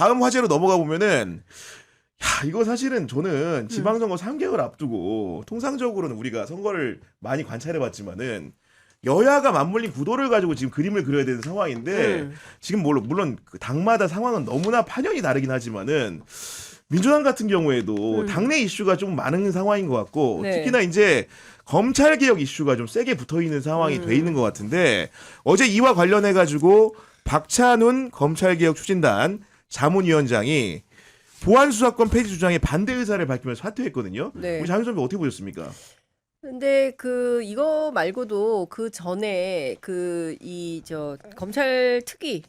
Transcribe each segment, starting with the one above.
다음 화제로 넘어가 보면은 야, 이거 사실은 저는 지방선거 3개월 앞두고 통상적으로는 우리가 선거를 많이 관찰해 봤지만은 여야가 맞물린 구도를 가지고 지금 그림을 그려야 되는 상황인데 지금 물론 그 당마다 상황은 너무나 파년이 다르긴 하지만은 민주당 같은 경우에도 당내 이슈가 좀 많은 상황인 것 같고 네. 특히나 이제 검찰 개혁 이슈가 좀 세게 붙어 있는 상황이 돼 있는 것 같은데 어제 이와 관련해 가지고 박찬훈 검찰 개혁 추진단 자문위원장이 보안 수사권 폐지 주장에 반대 의사를 밝히면서 사퇴했거든요. 네. 우리 장윤 선배 어떻게 보셨습니까? 근데 이거 말고도 그 전에 검찰 특위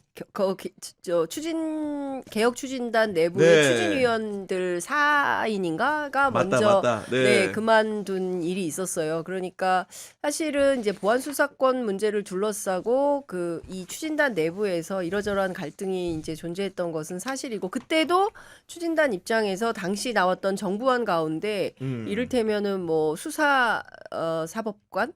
개혁 추진단 내부의 네. 추진위원들 4인인가가 먼저 맞다. 네, 그만둔 일이 있었어요. 그러니까 사실은 이제 보안 수사권 문제를 둘러싸고 이 추진단 내부에서 이러저러한 갈등이 이제 존재했던 것은 사실이고 그때도 추진단 입장에서 당시 나왔던 정부안 가운데 이를테면은 뭐 사법관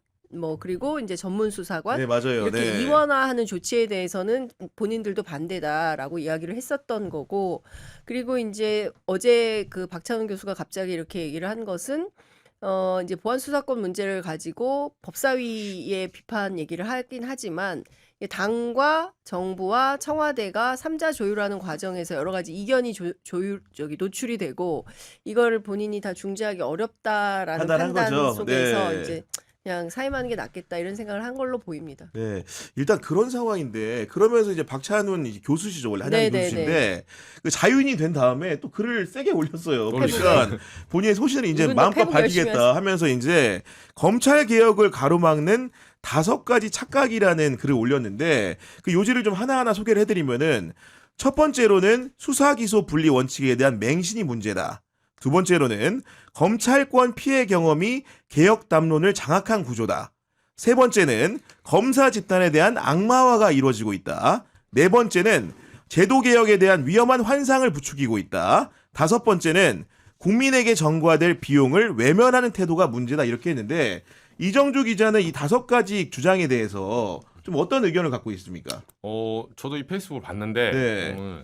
그리고 이제 전문수사관 네, 맞아요. 이렇게 네. 이원화하는 조치에 대해서는 본인들도 반대다라고 이야기를 했었던 거고 그리고 이제 어제 그 박찬훈 교수가 갑자기 이렇게 얘기를 한 것은 이제 보안 수사권 문제를 가지고 법사위의 비판 얘기를 하긴 하지만 당과 정부와 청와대가 3자 조율하는 과정에서 여러 가지 이견이 노출이 되고 이거를 본인이 다 중재하기 어렵다라는 판단한 판단 거죠. 속에서 네. 이제 그냥 사임하는 게 낫겠다 이런 생각을 한 걸로 보입니다. 네, 일단 그런 상황인데 그러면서 이제 박찬훈 이제 교수시죠 원래 한양 네네네. 교수인데 그 자유인이 된 다음에 또 글을 세게 올렸어요. 그러니까. 그러니까 본인의 소신을 이제 이분도 마음껏 패북 열심히 밝히겠다 하면서 이제 검찰 개혁을 가로막는 5가지 착각이라는 글을 올렸는데 그 요지를 좀 하나하나 소개를 해드리면은 첫 번째로는 수사 기소 분리 원칙에 대한 맹신이 문제다. 두 번째로는 검찰권 피해 경험이 개혁 담론을 장악한 구조다. 세 번째는 검사 집단에 대한 악마화가 이루어지고 있다. 네 번째는 제도 개혁에 대한 위험한 환상을 부추기고 있다. 다섯 번째는 국민에게 전가될 비용을 외면하는 태도가 문제다. 이렇게 했는데 이정주 기자는 이 5가지 주장에 대해서 좀 어떤 의견을 갖고 있습니까? 저도 이 페이스북을 봤는데 네.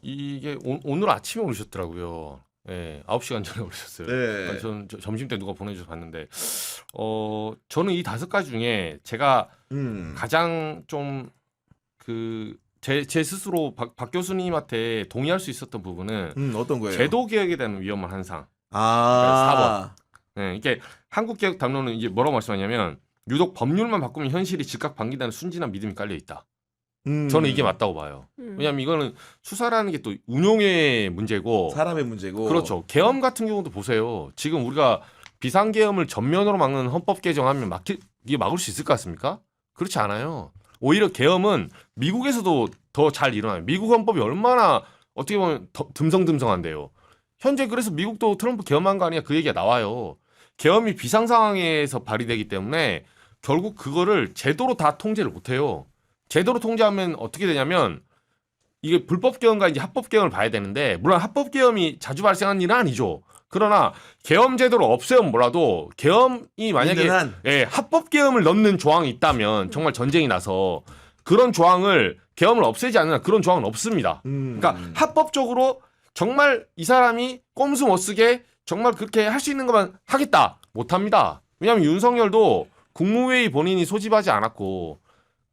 이게 오늘 아침에 올리셨더라고요. 네, 9시간 전에 올리셨어요. 네. 그러니까 저는 점심 때 누가 보내줘서 봤는데 저는 이 5가지 중에 제가 가장 좀 제 스스로 박 교수님한테 동의할 수 있었던 부분은 어떤 거예요? 제도 개혁에 대한 위험한 환상. 아. 네, 이게 한국 개혁 담론은 이제 뭐라고 말씀하냐면 유독 법률만 바꾸면 현실이 즉각 바뀐다는 순진한 믿음이 깔려 있다. 저는 이게 맞다고 봐요. 왜냐하면 이거는 수사라는 게 또 운용의 문제고 사람의 문제고. 그렇죠. 계엄 같은 경우도 보세요. 지금 우리가 비상계엄을 전면으로 막는 헌법 개정하면 이게 막을 수 있을 것 같습니까? 그렇지 않아요. 오히려 계엄은 미국에서도 더 잘 일어나요. 미국 헌법이 얼마나 어떻게 보면 더 듬성듬성한데요. 현재 그래서 미국도 트럼프 계엄한 거 아니야 그 얘기가 나와요. 계엄이 비상 상황에서 발휘되기 때문에 결국 그거를 제도로 다 통제를 못해요. 제도로 통제하면 어떻게 되냐면 이게 불법 계엄과 이제 합법 계엄을 봐야 되는데 물론 합법 계엄이 자주 발생하는 일은 아니죠. 그러나 계엄 제도를 없애면 몰라도 계엄이 만약에 합법 계엄을 넣는 조항이 있다면 정말 전쟁이 나서 그런 조항을 계엄을 없애지 않는 그런 조항은 없습니다. 그러니까 합법적으로 정말 이 사람이 꼼수 못 쓰게 정말 그렇게 할 수 있는 것만 하겠다 못합니다. 왜냐하면 윤석열도 국무회의 본인이 소집하지 않았고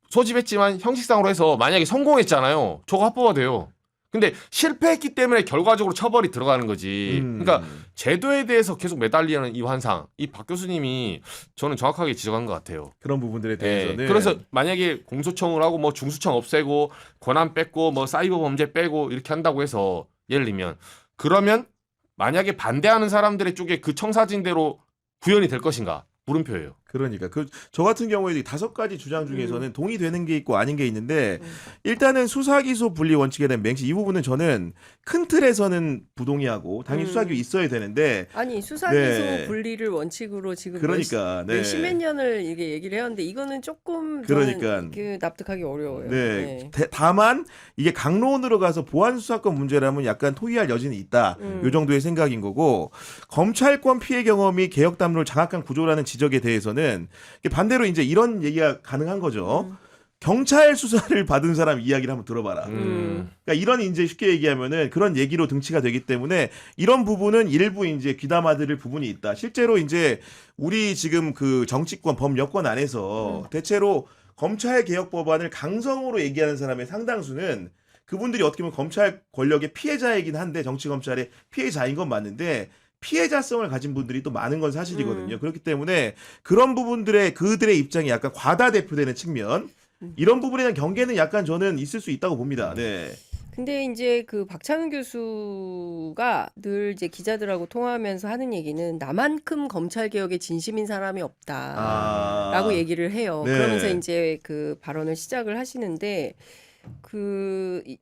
소집했지만 형식상으로 해서 만약에 성공했잖아요. 저거 합법화 돼요. 근데 실패했기 때문에 결과적으로 처벌이 들어가는 거지. 그러니까 제도에 대해서 계속 매달리는 이 환상, 이 박 교수님이 저는 정확하게 지적한 것 같아요. 그런 부분들에 대해서는. 네. 그래서 만약에 공소청을 하고 뭐 중수청 없애고 권한 뺏고 뭐 사이버 범죄 빼고 이렇게 한다고 해서 예를 들면 그러면 만약에 반대하는 사람들의 쪽에 그 청사진대로 구현이 될 것인가? 물음표예요. 그러니까 저 같은 경우에도 이 5가지 주장 중에서는 동의되는 게 있고 아닌 게 있는데 일단은 수사 기소 분리 원칙에 대한 맹시 이 부분은 저는 큰 틀에서는 부동의하고 당연히 수사기 있어야 되는데 아니 수사 기소 분리를 원칙으로 지금 그러니까 몇십 년을 이게 얘기를 해왔는데 이거는 조금 그러니까 납득하기 어려워요. 네. 다만 이게 강론으로 가서 보안 수사권 문제라면 약간 토의할 여지는 있다. 요 정도의 생각인 거고 검찰권 피해 경험이 개혁 담론을 장악한 구조라는 지적에 대해서는 반대로 이제 이런 얘기가 가능한 거죠. 경찰 수사를 받은 사람 이야기를 한번 들어봐라. 그러니까 이런 이제 쉽게 얘기하면은 그런 얘기로 등치가 되기 때문에 이런 부분은 일부 이제 귀담아들을 부분이 있다. 실제로 이제 우리 지금 그 정치권 범여권 안에서 대체로 검찰 개혁 법안을 강성으로 얘기하는 사람의 상당수는 그분들이 어떻게 보면 검찰 권력의 피해자이긴 한데 정치 검찰의 피해자인 건 맞는데 피해자성을 가진 분들이 또 많은 건 사실이거든요. 그렇기 때문에 그런 부분들의 그들의 입장이 약간 과다 대표되는 측면 이런 부분에 대한 경계는 약간 저는 있을 수 있다고 봅니다. 네. 근데 이제 그 박찬훈 교수가 늘 이제 기자들하고 통화하면서 하는 얘기는 나만큼 검찰 개혁에 진심인 사람이 없다라고 얘기를 해요. 네. 그러면서 이제 그 발언을 시작을 하시는데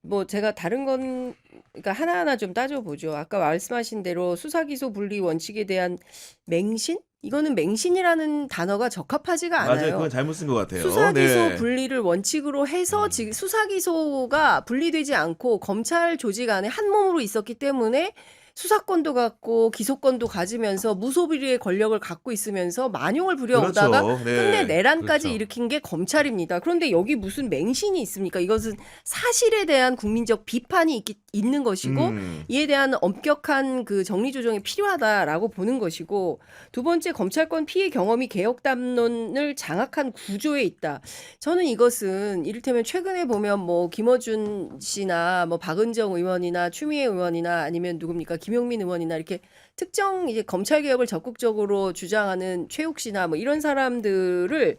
뭐 제가 다른 건 그러니까 하나하나 좀 따져보죠. 아까 말씀하신 대로 수사 기소 분리 원칙에 대한 맹신? 이거는 맹신이라는 단어가 적합하지가 않아요. 맞아요. 그건 잘못 쓴 것 같아요. 수사 기소 네. 분리를 원칙으로 해서 지금 수사 기소가 분리되지 않고 검찰 조직 안에 한 몸으로 있었기 때문에 수사권도 갖고 기소권도 가지면서 무소비리의 권력을 갖고 있으면서 만용을 부려오다가 그렇죠. 네. 끝내 내란까지 그렇죠. 일으킨 게 검찰입니다. 그런데 여기 무슨 맹신이 있습니까? 이것은 사실에 대한 국민적 비판이 있는 것이고 이에 대한 엄격한 그 정리조정이 필요하다라고 보는 것이고 두 번째 검찰권 피해 경험이 개혁 담론을 장악한 구조에 있다. 저는 이것은 이를테면 최근에 보면 뭐 김어준 씨나 뭐 박은정 의원이나 추미애 의원이나 아니면 누굽니까 김용민 의원이나 이렇게 특정 이제 검찰 개혁을 적극적으로 주장하는 최욱 씨나 뭐 이런 사람들을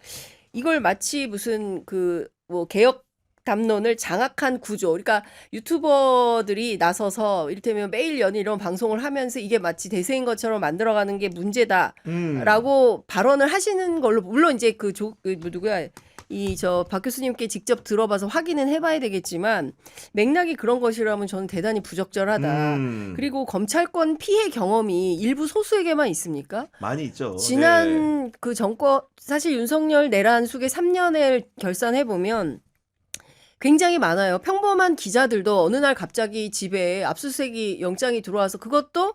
이걸 마치 무슨 그 뭐 개혁 담론을 장악한 구조. 그러니까 유튜버들이 나서서 이를테면 매일 연일 이런 방송을 하면서 이게 마치 대세인 것처럼 만들어가는 게 문제다라고 발언을 하시는 걸로 물론 이제 누구야 이 박 교수님께 직접 들어봐서 확인은 해봐야 되겠지만 맥락이 그런 것이라면 저는 대단히 부적절하다. 그리고 검찰권 피해 경험이 일부 소수에게만 있습니까? 많이 있죠. 지난 네. 그 정권 사실 윤석열 내란 수계 3년을 결산해 보면 굉장히 많아요. 평범한 기자들도 어느 날 갑자기 집에 압수수색이 영장이 들어와서 그것도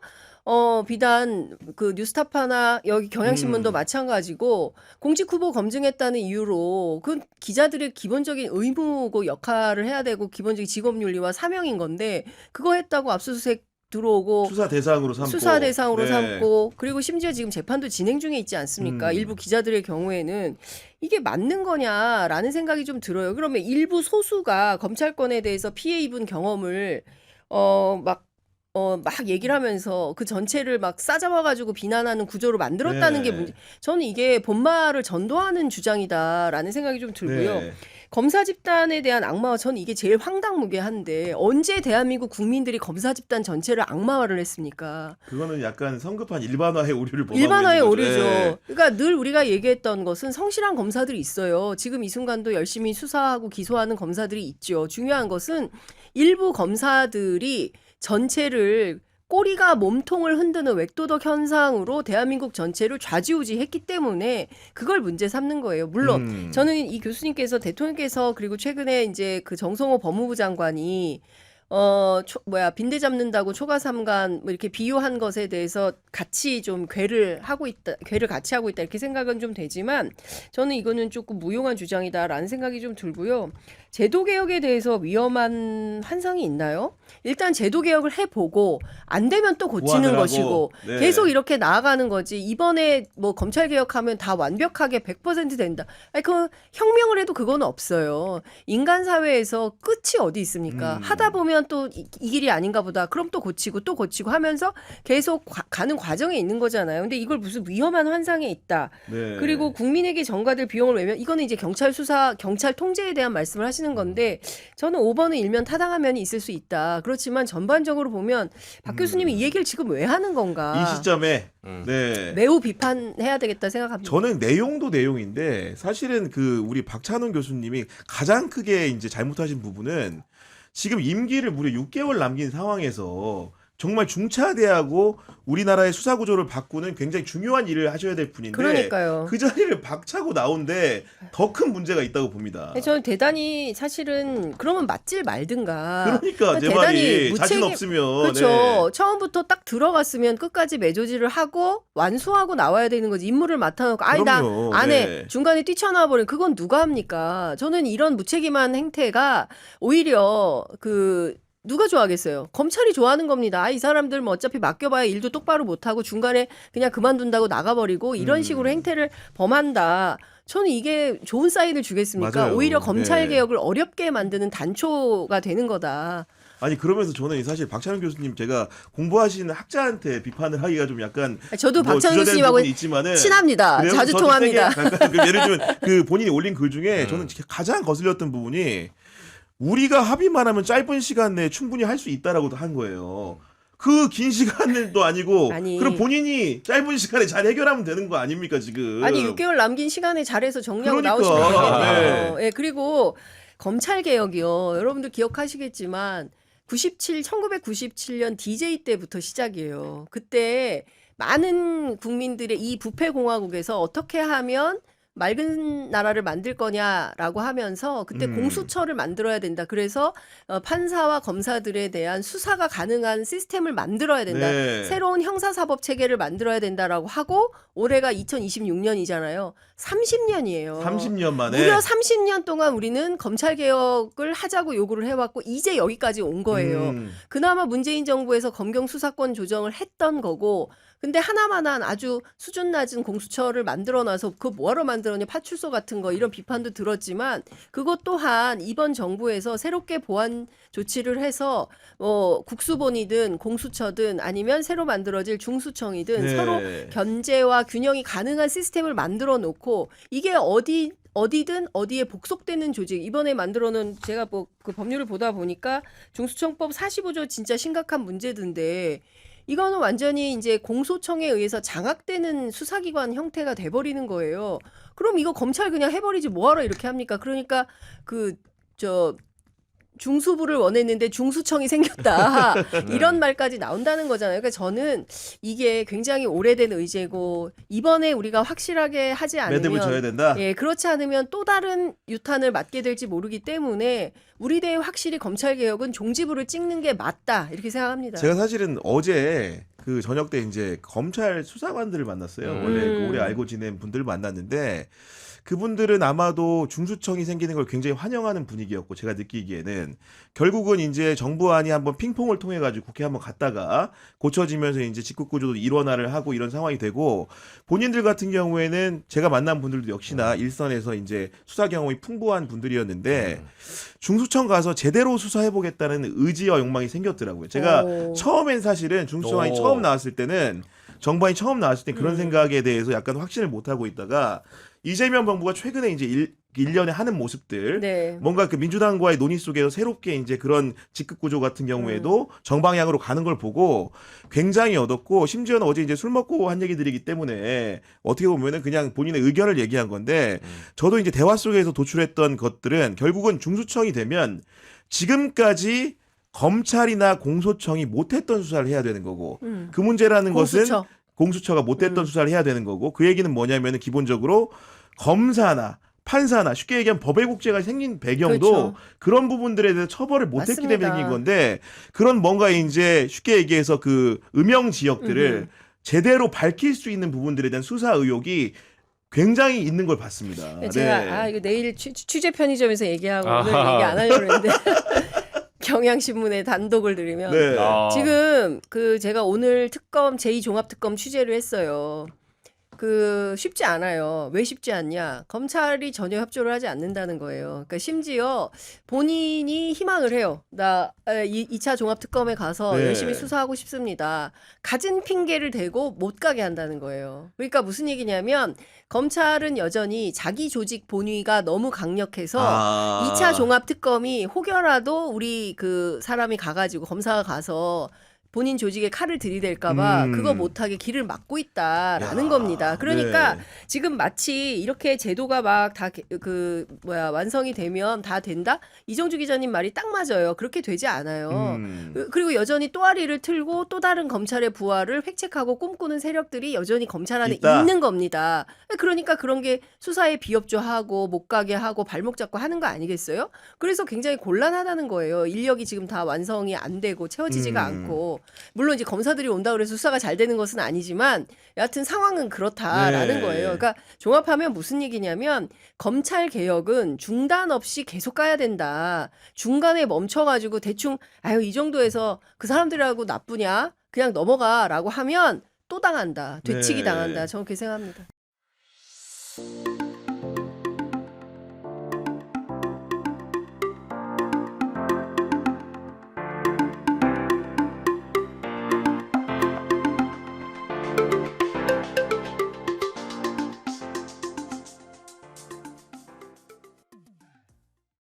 비단 그 뉴스타파나 여기 경향신문도 마찬가지고 공직 후보 검증했다는 이유로 그 기자들의 기본적인 의무고 역할을 해야 되고 기본적인 직업 윤리와 사명인 건데 그거 했다고 압수수색 들어오고 수사 대상으로 삼고 수사 대상으로 네. 삼고 그리고 심지어 지금 재판도 진행 중에 있지 않습니까? 일부 기자들의 경우에는 이게 맞는 거냐라는 생각이 좀 들어요. 그러면 일부 소수가 검찰권에 대해서 피해 입은 경험을 막 얘기를 하면서 그 전체를 막 싸잡아가지고 비난하는 구조로 만들었다는 게 네. 문제. 저는 이게 본말을 전도하는 주장이다라는 생각이 좀 들고요. 네. 검사 집단에 대한 악마화 저는 이게 제일 황당무계한데 언제 대한민국 국민들이 검사 집단 전체를 악마화를 했습니까? 그거는 약간 성급한 일반화의 오류를 범하고 일반화의 있는 거죠. 오류죠. 네. 그러니까 늘 우리가 얘기했던 것은 성실한 검사들이 있어요. 지금 이 순간도 열심히 수사하고 기소하는 검사들이 있죠. 중요한 것은 일부 검사들이 전체를 꼬리가 몸통을 흔드는 웩도덕 현상으로 대한민국 전체를 좌지우지했기 때문에 그걸 문제 삼는 거예요. 물론 저는 이 교수님께서 대통령께서 그리고 최근에 이제 그 정성호 법무부 장관이 빈대 잡는다고 초과 삼간 뭐 이렇게 비유한 것에 대해서 같이 좀 괴를 같이 하고 있다 이렇게 생각은 좀 되지만 저는 이거는 조금 무용한 주장이다라는 생각이 좀 들고요. 제도 개혁에 대해서 위험한 환상이 있나요? 일단 제도 개혁을 해보고 안 되면 또 고치는 보완을 하고, 것이고 네. 계속 이렇게 나아가는 거지. 이번에 뭐 검찰 개혁하면 다 완벽하게 100% 된다. 아니 그 혁명을 해도 그건 없어요. 인간 사회에서 끝이 어디 있습니까? 하다 보면 또 이 길이 아닌가 보다. 그럼 또 고치고 하면서 계속 가는 과정에 있는 거잖아요. 근데 이걸 무슨 위험한 환상에 있다. 네. 그리고 국민에게 전가될 비용을 외면 이거는 이제 경찰 수사, 경찰 통제에 대한 말씀을 하시는 건데 저는 5번은 일면 타당한 면이 있을 수 있다. 그렇지만 전반적으로 보면 박 교수님이 이 얘기를 지금 왜 하는 건가? 이 시점에 네. 매우 비판해야 되겠다 생각합니다. 저는 내용도 내용인데 사실은 그 우리 박찬훈 교수님이 가장 크게 이제 잘못하신 부분은 지금 임기를 무려 6개월 남긴 상황에서 정말 중차대하고 우리나라의 수사 구조를 바꾸는 굉장히 중요한 일을 하셔야 될 분인데 그러니까요. 그 자리를 박차고 나온데 더 큰 문제가 있다고 봅니다. 저는 대단히 사실은 그러면 맞질 말든가. 그러니까 제 대단히 말이 자신 무책임- 없으면 그렇죠. 네. 처음부터 딱 들어갔으면 끝까지 매조지를 하고 완수하고 나와야 되는 거지. 임무를 맡아놓고 아니 나 그럼요. 안 해. 네. 중간에 뛰쳐나와 버린 그건 누가 합니까? 저는 이런 무책임한 행태가 오히려 누가 좋아하겠어요? 검찰이 좋아하는 겁니다. 아, 이 사람들 뭐 어차피 맡겨봐야 일도 똑바로 못하고 중간에 그냥 그만둔다고 나가버리고 이런 식으로 행태를 범한다. 저는 이게 좋은 사인을 주겠습니까? 맞아요. 오히려 검찰 네. 개혁을 어렵게 만드는 단초가 되는 거다. 아니 그러면서 저는 사실 박찬욱 교수님 제가 공부하시는 학자한테 비판을 하기가 좀 약간 저도 뭐 박찬욱 주저되는 교수님하고 부분이 있지만은 친합니다. 그래요? 자주 저도 통합니다. 되게 약간 예를 들면 그 본인이 올린 글 중에 저는 가장 거슬렸던 부분이 우리가 합의만 하면 짧은 시간 내에 충분히 할 수 있다라고도 한 거예요. 그 긴 시간도 아니고 아니. 그럼 본인이 짧은 시간에 잘 해결하면 되는 거 아닙니까 지금? 아니 6개월 남긴 시간에 잘해서 정리하고 그러니까. 나오시면 되겠네요. 네. 예, 그리고 검찰 개혁이요. 여러분들 기억하시겠지만 1997년 DJ 때부터 시작이에요. 그때 많은 국민들의 이 부패 공화국에서 어떻게 하면 맑은 나라를 만들 거냐라고 하면서 그때 공수처를 만들어야 된다. 그래서 판사와 검사들에 대한 수사가 가능한 시스템을 만들어야 된다. 네. 새로운 형사사법 체계를 만들어야 된다라고 하고 올해가 2026년이잖아요. 30년이에요. 30년 만에 무려 30년 동안 우리는 검찰 개혁을 하자고 요구를 해왔고 이제 여기까지 온 거예요. 그나마 문재인 정부에서 검경 수사권 조정을 했던 거고 근데 하나만한 아주 수준 낮은 공수처를 만들어놔서 그거 뭐하러 만들었냐 파출소 같은 거 이런 비판도 들었지만 그것 또한 이번 정부에서 새롭게 보완 조치를 해서 국수본이든 공수처든 아니면 새로 만들어질 중수청이든 네. 서로 견제와 균형이 가능한 시스템을 만들어 놓고 이게 어디든 어디에 복속되는 조직 이번에 만들어놓은 제가 그 법률을 보다 보니까 중수청법 45조 진짜 심각한 문제던데 이거는 완전히 이제 공소청에 의해서 장악되는 수사기관 형태가 돼버리는 거예요. 그럼 이거 검찰 그냥 해버리지 뭐하러 이렇게 합니까? 그러니까 중수부를 원했는데 중수청이 생겼다. 이런 말까지 나온다는 거잖아요. 그러니까 저는 이게 굉장히 오래된 의제고 이번에 우리가 확실하게 하지 매듭을 져야 않으면 된다. 예, 그렇지 않으면 또 다른 유탄을 맞게 될지 모르기 때문에 우리 대에 확실히 검찰 개혁은 종지부를 찍는 게 맞다. 이렇게 생각합니다. 제가 사실은 어제 그 저녁 때 이제 검찰 수사관들을 만났어요. 원래 그 오래 알고 지낸 분들을 만났는데 그분들은 아마도 중수청이 생기는 걸 굉장히 환영하는 분위기였고 제가 느끼기에는 결국은 이제 정부안이 한번 핑퐁을 통해 가지고 국회 한번 갔다가 고쳐지면서 이제 직국구조도 일원화를 하고 이런 상황이 되고 본인들 같은 경우에는 제가 만난 분들도 역시나 일선에서 이제 수사 경험이 풍부한 분들이었는데 중수청 가서 제대로 수사해 보겠다는 의지와 욕망이 생겼더라고요. 제가 처음엔 사실은 중수청안이 처음 나왔을 때는 정부안이 처음 나왔을 때 그런 생각에 대해서 약간 확신을 못 하고 있다가 이재명 정부가 최근에 이제 1년에 하는 모습들 네. 뭔가 그 민주당과의 논의 속에서 새롭게 이제 그런 직급 구조 같은 경우에도 정방향으로 가는 걸 보고 굉장히 얻었고 심지어는 어제 이제 술 먹고 한 얘기들이기 때문에 어떻게 보면은 그냥 본인의 의견을 얘기한 건데 저도 이제 대화 속에서 도출했던 것들은 결국은 중수청이 되면 지금까지 검찰이나 공소청이 못했던 수사를 해야 되는 거고 그 문제라는 것은 공수처. 공수처가 못했던 수사를 해야 되는 거고 그 얘기는 뭐냐면은 기본적으로 검사나 판사나 쉽게 얘기하면 법의 국제가 생긴 배경도 그렇죠. 그런 부분들에 대해서 처벌을 못했기 때문에 맞습니다. 생긴 건데 그런 뭔가 이제 쉽게 얘기해서 그 음영 지역들을 제대로 밝힐 수 있는 부분들에 대한 수사 의혹이 굉장히 있는 걸 봤습니다. 제가 이거 내일 취재 편의점에서 얘기하고 오늘 아하. 얘기 안 하려고 했는데 경향신문에 단독을 드리면 네. 지금 제가 오늘 제2종합특검 취재를 했어요. 쉽지 않아요. 왜 쉽지 않냐? 검찰이 전혀 협조를 하지 않는다는 거예요. 그러니까 심지어 본인이 희망을 해요. 나 2차 종합특검에 가서 네. 열심히 수사하고 싶습니다. 가진 핑계를 대고 못 가게 한다는 거예요. 그러니까 무슨 얘기냐면 검찰은 여전히 자기 조직 본위가 너무 강력해서 2차 종합특검이 혹여라도 우리 그 사람이 가가지고 검사가 가서 본인 조직에 칼을 들이댈까봐 그거 못하게 길을 막고 있다라는 겁니다. 그러니까 네. 지금 마치 이렇게 제도가 막 다 완성이 되면 다 된다? 이정주 기자님 말이 딱 맞아요. 그렇게 되지 않아요. 그리고 여전히 또아리를 틀고 또 다른 검찰의 부활을 획책하고 꿈꾸는 세력들이 여전히 검찰 안에 있다. 있는 겁니다. 그러니까 그런 게 수사에 비협조하고 못 가게 하고 발목 잡고 하는 거 아니겠어요? 그래서 굉장히 곤란하다는 거예요. 인력이 지금 다 완성이 안 되고 채워지지가 않고 물론 이제 검사들이 온다 그래서 수사가 잘 되는 것은 아니지만 여하튼 상황은 그렇다라는 네. 거예요. 그러니까 종합하면 무슨 얘기냐면 검찰 개혁은 중단 없이 계속 가야 된다. 중간에 멈춰가지고 대충 아유 이 정도에서 그 사람들하고 나쁘냐 그냥 넘어가라고 하면 또 당한다. 되치기 네. 당한다. 저는 그렇게 생각합니다.